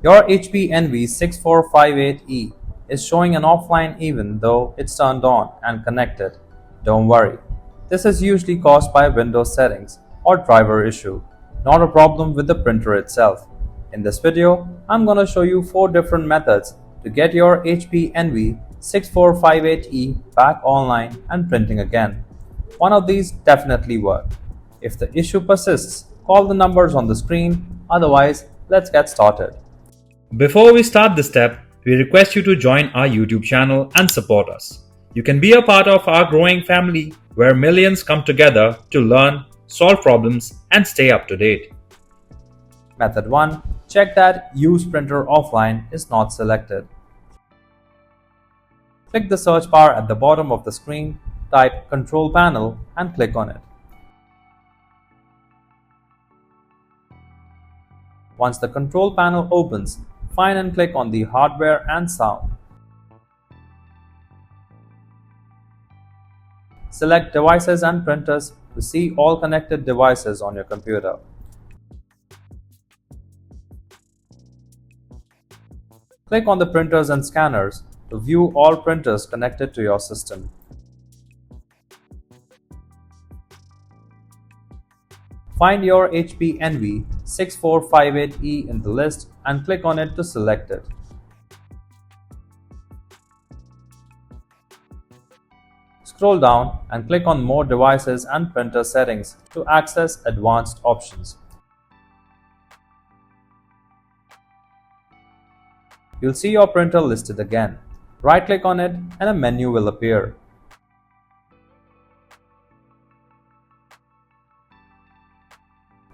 Your HP NV6458E is showing an offline even though it's turned on and connected. Don't worry. This is usually caused by Windows settings or driver issue, not a problem with the printer itself. In this video, I'm going to show you 4 different methods to get your HP NV6458E back online and printing again. One of these definitely worked. If the issue persists, call the numbers on the screen. Otherwise, let's get started. Before we start this step, we request you to join our YouTube channel and support us. You can be a part of our growing family where millions come together to learn, solve problems, and stay up to date. Method 1. Check that Use Printer Offline is not selected. Click the search bar at the bottom of the screen, type Control Panel and click on it. Once the control panel opens, find and click on the Hardware and Sound. Select Devices and Printers to see all connected devices on your computer. Click on the Printers and Scanners to view all printers connected to your system. Find your HP NV6458E in the list and click on it to select it. Scroll down and click on More Devices and Printer Settings to access advanced options. You'll see your printer listed again. Right-click on it and a menu will appear.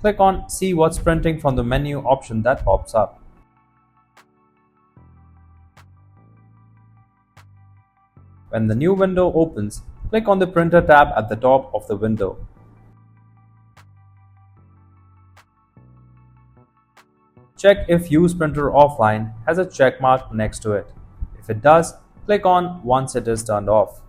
Click on See What's Printing from the menu option that pops up. When the new window opens, click on the Printer tab at the top of the window. Check if Use Printer Offline has a check mark next to it. If it does, click on once it is turned off.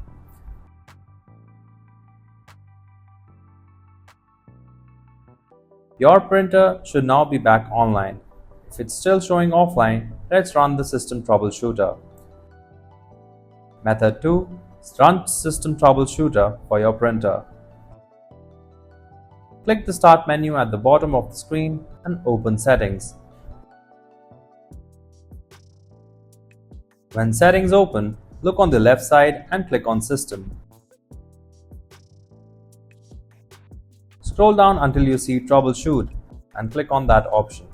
Your printer should now be back online. If it's still showing offline, let's run the System Troubleshooter. Method 2. Run System Troubleshooter for your printer. Click the Start menu at the bottom of the screen and open Settings. When Settings open, look on the left side and click on System. Scroll down until you see Troubleshoot and click on that option.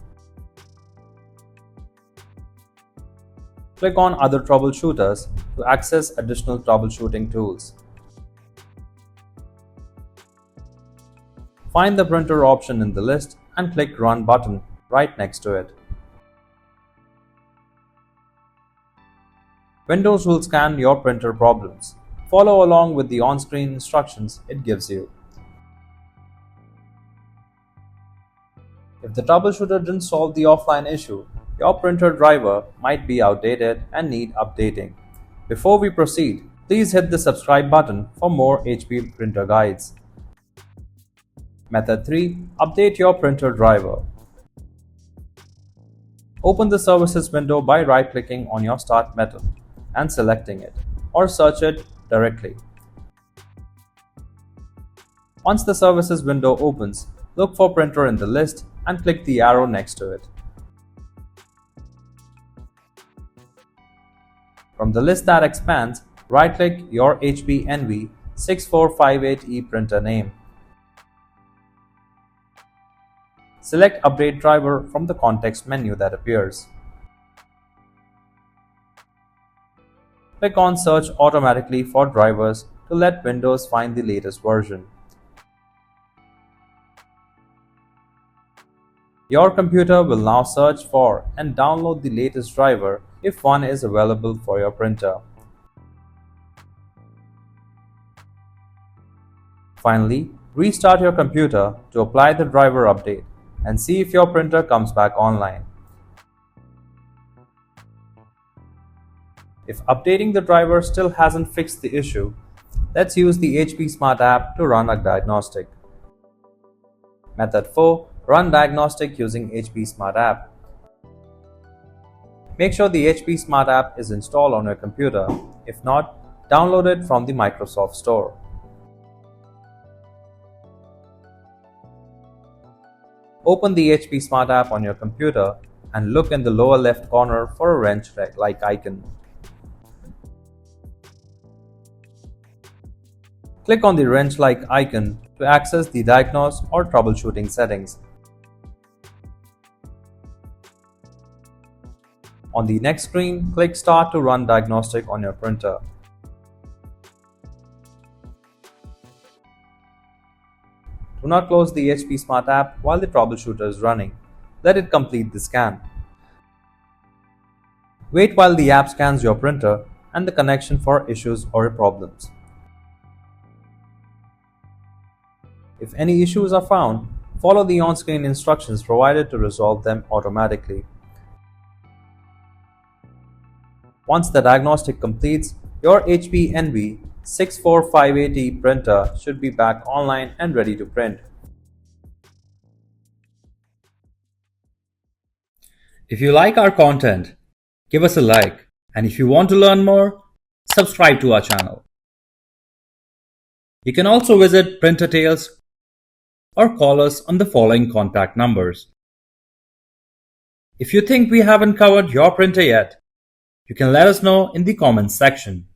Click on Other Troubleshooters to access additional troubleshooting tools. Find the printer option in the list and click Run button right next to it. Windows will scan your printer problems. Follow along with the on-screen instructions it gives you. If the troubleshooter didn't solve the offline issue, your printer driver might be outdated and need updating. Before we proceed, please hit the subscribe button for more HP printer guides. Method 3. Update your printer driver. Open the Services window by right-clicking on your Start method and selecting it, or search it directly. Once the Services window opens, look for Printer in the list and click the arrow next to it. From the list that expands, right-click your HP NV6458E printer name. Select Update Driver from the context menu that appears. Click on Search automatically for drivers to let Windows find the latest version. Your computer will now search for and download the latest driver if one is available for your printer. Finally, restart your computer to apply the driver update and see if your printer comes back online. If updating the driver still hasn't fixed the issue, let's use the HP Smart app to run a diagnostic. Method 4. Run diagnostic using HP Smart app. Make sure the HP Smart app is installed on your computer. If not, download it from the Microsoft Store. Open the HP Smart app on your computer and look in the lower left corner for a wrench-like icon. Click on the wrench-like icon to access the diagnose or troubleshooting settings. On the next screen, click Start to run Diagnostic on your printer. Do not close the HP Smart app while the troubleshooter is running. Let it complete the scan. Wait while the app scans your printer and the connection for issues or problems. If any issues are found, follow the on-screen instructions provided to resolve them automatically. Once the diagnostic completes, your HP Envy 6458E printer should be back online and ready to print. If you like our content, give us a like, and if you want to learn more, subscribe to our channel. You can also visit Printer Tales or call us on the following contact numbers. If you think we haven't covered your printer yet, you can let us know in the comments section.